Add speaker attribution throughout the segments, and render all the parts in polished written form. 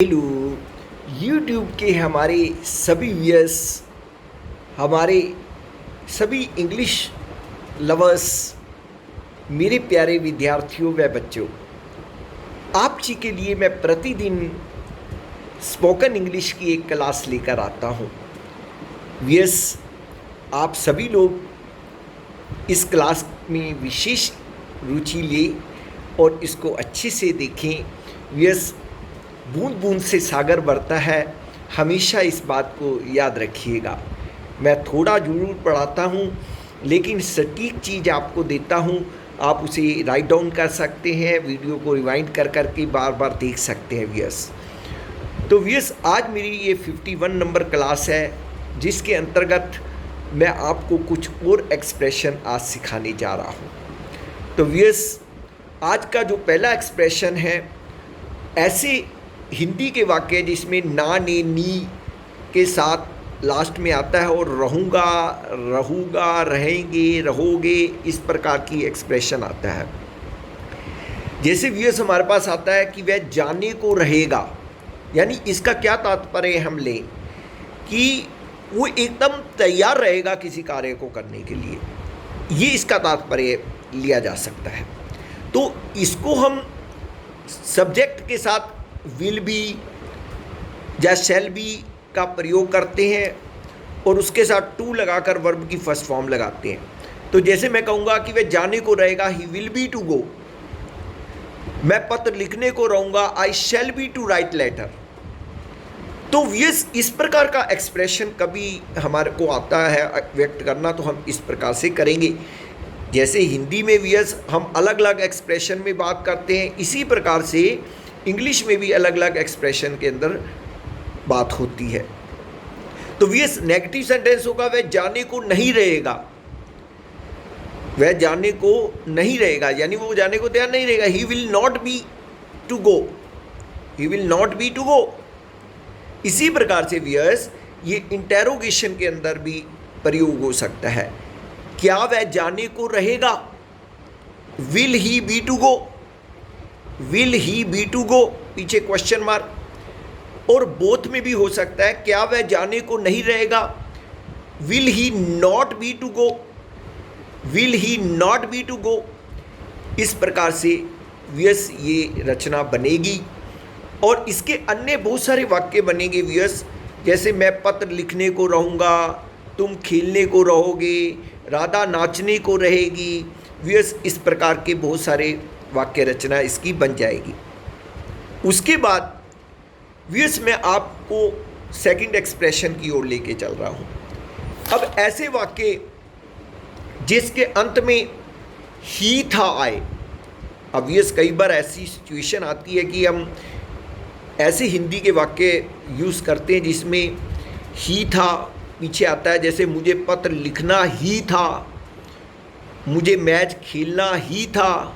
Speaker 1: Hello YouTube के हमारे सभी व्यूअर्स, हमारे सभी इंग्लिश लवर्स, मेरे प्यारे विद्यार्थियों व बच्चों, आप जी के लिए मैं प्रतिदिन स्पोकन इंग्लिश की एक क्लास लेकर आता हूँ। व्यूअर्स, आप सभी लोग इस क्लास में विशेष रुचि लें और इसको अच्छे से देखें। व्यूअर्स, बूंद बूंद से सागर बढ़ता है, हमेशा इस बात को याद रखिएगा। मैं थोड़ा जरूर पढ़ाता हूँ, लेकिन सटीक चीज़ आपको देता हूँ। आप उसे राइट डाउन कर सकते हैं, वीडियो को रिवाइंड कर कर के बार बार देख सकते हैं व्यूअर्स। तो व्यूअर्स, आज मेरी ये 51 नंबर क्लास है, जिसके अंतर्गत मैं आपको कुछ और एक्सप्रेशन आज सिखाने जा रहा हूँ। तो व्यूअर्स, आज का जो पहला एक्सप्रेशन है, ऐसे हिंदी के वाक्य जिसमें ना, ने, नी के साथ लास्ट में आता है और रहूँगा, रहूँगा, रहेंगे, रहोगे, इस प्रकार की एक्सप्रेशन आता है। जैसे व्यूअर्स, हमारे पास आता है कि वह जाने को रहेगा, यानी इसका क्या तात्पर्य हम लें कि वो एकदम तैयार रहेगा किसी कार्य को करने के लिए, ये इसका तात्पर्य लिया जा सकता है। तो इसको हम सब्जेक्ट के साथ विल बी या शैल बी का प्रयोग करते हैं और उसके साथ टू लगाकर वर्ब की फर्स्ट फॉर्म लगाते हैं। तो जैसे मैं कहूँगा कि वह जाने को रहेगा, he will be to go. मैं पत्र लिखने को रहूँगा, I shall be to write letter. तो इस प्रकार का एक्सप्रेशन कभी हमारे को आता है व्यक्त करना, तो हम इस प्रकार से करेंगे। जैसे हिंदी में व्यूअर्स हम अलग अलग एक्सप्रेशन में बात करते हैं, इसी प्रकार से इंग्लिश में भी अलग अलग एक्सप्रेशन के अंदर बात होती है। तो व्यूअर्स, नेगेटिव सेंटेंस होगा वह जाने को नहीं रहेगा। वह जाने को नहीं रहेगा यानी वो जाने को तैयार नहीं रहेगा। He will not be to go, he will not be to go. इसी प्रकार से व्यूअर्स, ये इंटेरोगेशन के अंदर भी प्रयोग हो सकता है। क्या वह जाने को रहेगा, will he be to go, will he be to go, पीछे क्वेश्चन मार्क। और बोथ में भी हो सकता है, क्या वह जाने को नहीं रहेगा, will he not be to go, will he not be to go. इस प्रकार से व्यूअर्स ये रचना बनेगी और इसके अन्य बहुत सारे वाक्य बनेंगे व्यूअर्स। जैसे मैं पत्र लिखने को रहूँगा, तुम खेलने को रहोगे, राधा नाचने को रहेगी। व्यूअर्स, इस प्रकार के बहुत सारे वाक्य रचना इसकी बन जाएगी। उसके बाद व्यूअर्स, मैं आपको सेकंड एक्सप्रेशन की ओर लेके चल रहा हूँ। अब ऐसे वाक्य जिसके अंत में ही था आए। अब व्यूअर्स, कई बार ऐसी सिचुएशन आती है कि हम ऐसे हिंदी के वाक्य यूज़ करते हैं जिसमें ही था पीछे आता है। जैसे मुझे पत्र लिखना ही था, मुझे मैच खेलना ही था,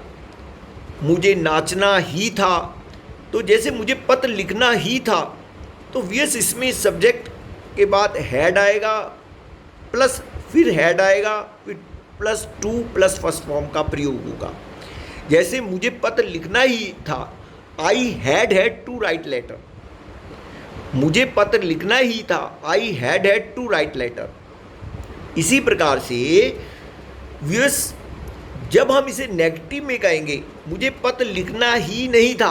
Speaker 1: मुझे नाचना ही था। तो जैसे मुझे पत्र लिखना ही था, तो व्यूअर्स इसमें सब्जेक्ट के बाद हैड आएगा, प्लस फिर हैड आएगा, फिर plus two plus first form का प्रयोग होगा। जैसे मुझे पत्र लिखना ही था, I had to write letter. मुझे पत्र लिखना ही था, I had to write letter. इसी प्रकार से व्यूअर्स, जब हम इसे नेगेटिव में कहेंगे, मुझे पत्र लिखना ही नहीं था,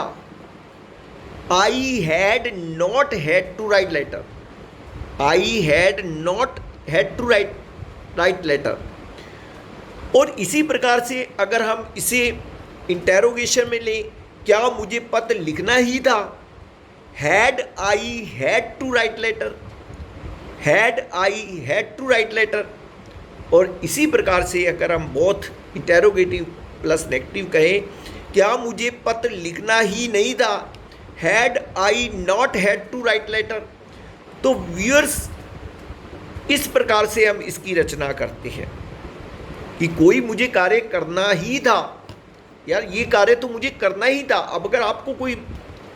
Speaker 1: I had not had to write letter, I had not had to write letter. और इसी प्रकार से अगर हम इसे इंटेरोगेशन में लें, क्या मुझे पत्र लिखना ही था, had I had to write letter, had I had to write letter. और इसी प्रकार से अगर हम बोथ इंटेरोगेटिव प्लस नेगेटिव कहें, क्या मुझे पत्र लिखना ही नहीं था, had I not had to write letter. तो व्यूअर्स, इस प्रकार से हम इसकी रचना करते हैं कि कोई मुझे कार्य करना ही था, यार ये कार्य तो मुझे करना ही था। अब अगर आपको कोई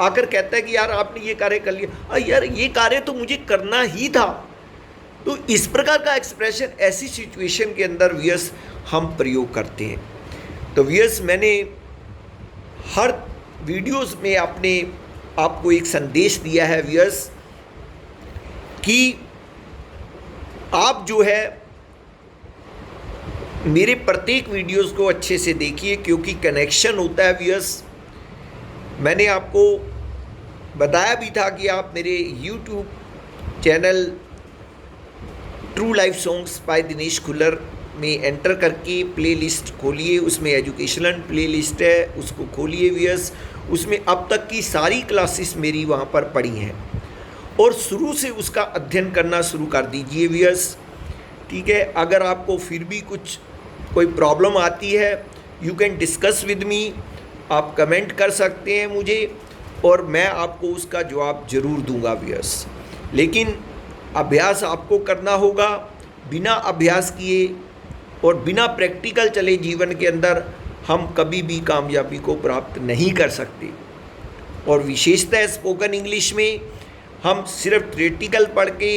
Speaker 1: आकर कहता है कि यार आपने ये कार्य कर लिया, यार ये कार्य तो मुझे करना ही था, तो इस प्रकार का एक्सप्रेशन ऐसी सिचुएशन के अंदर व्यूअर्स हम प्रयोग करते हैं। तो व्यूअर्स, मैंने हर वीडियोस में आपने आपको एक संदेश दिया है व्यूअर्स कि आप जो है मेरे प्रत्येक वीडियोस को अच्छे से देखिए, क्योंकि कनेक्शन होता है व्यूअर्स। मैंने आपको बताया भी था कि आप मेरे YouTube channel true life songs by Dinesh Khullar में एंटर करके प्लेलिस्ट खोलिए, उसमें एजुकेशनल प्लेलिस्ट है, उसको खोलिए व्यूअर्स। उसमें अब तक की सारी क्लासेस मेरी वहाँ पर पड़ी हैं और शुरू से उसका अध्ययन करना शुरू कर दीजिए व्यूअर्स, ठीक है। अगर आपको फिर भी कोई प्रॉब्लम आती है, you can discuss with me, आप कमेंट कर सकते हैं मुझे और मैं आपको उसका जवाब ज़रूर दूंगा व्यूअर्स। लेकिन अभ्यास आपको करना होगा। बिना अभ्यास किए और बिना प्रैक्टिकल चले जीवन के अंदर हम कभी भी कामयाबी को प्राप्त नहीं कर सकते। और विशेषतः स्पोकन इंग्लिश में हम सिर्फ थ्योरेटिकल पढ़ के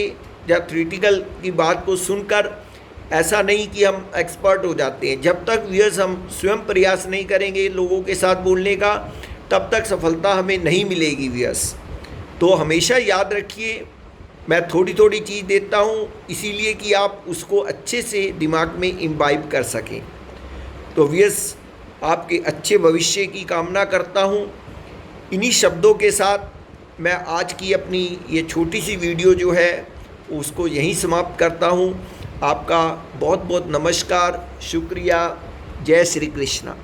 Speaker 1: या थ्योरेटिकल की बात को सुनकर ऐसा नहीं कि हम एक्सपर्ट हो जाते हैं। जब तक व्यूअर्स हम स्वयं प्रयास नहीं करेंगे लोगों के साथ बोलने का, तब तक सफलता हमें नहीं मिलेगी व्यूअर्स। तो हमेशा याद रखिए, मैं थोड़ी थोड़ी चीज़ देता हूँ इसीलिए कि आप उसको अच्छे से दिमाग में इम्बाइब कर सकें। तो व्यूअर्स, आपके अच्छे भविष्य की कामना करता हूँ। इन्हीं शब्दों के साथ मैं आज की अपनी ये छोटी सी वीडियो जो है उसको यहीं समाप्त करता हूँ। आपका बहुत बहुत नमस्कार, शुक्रिया, जय श्री कृष्णा।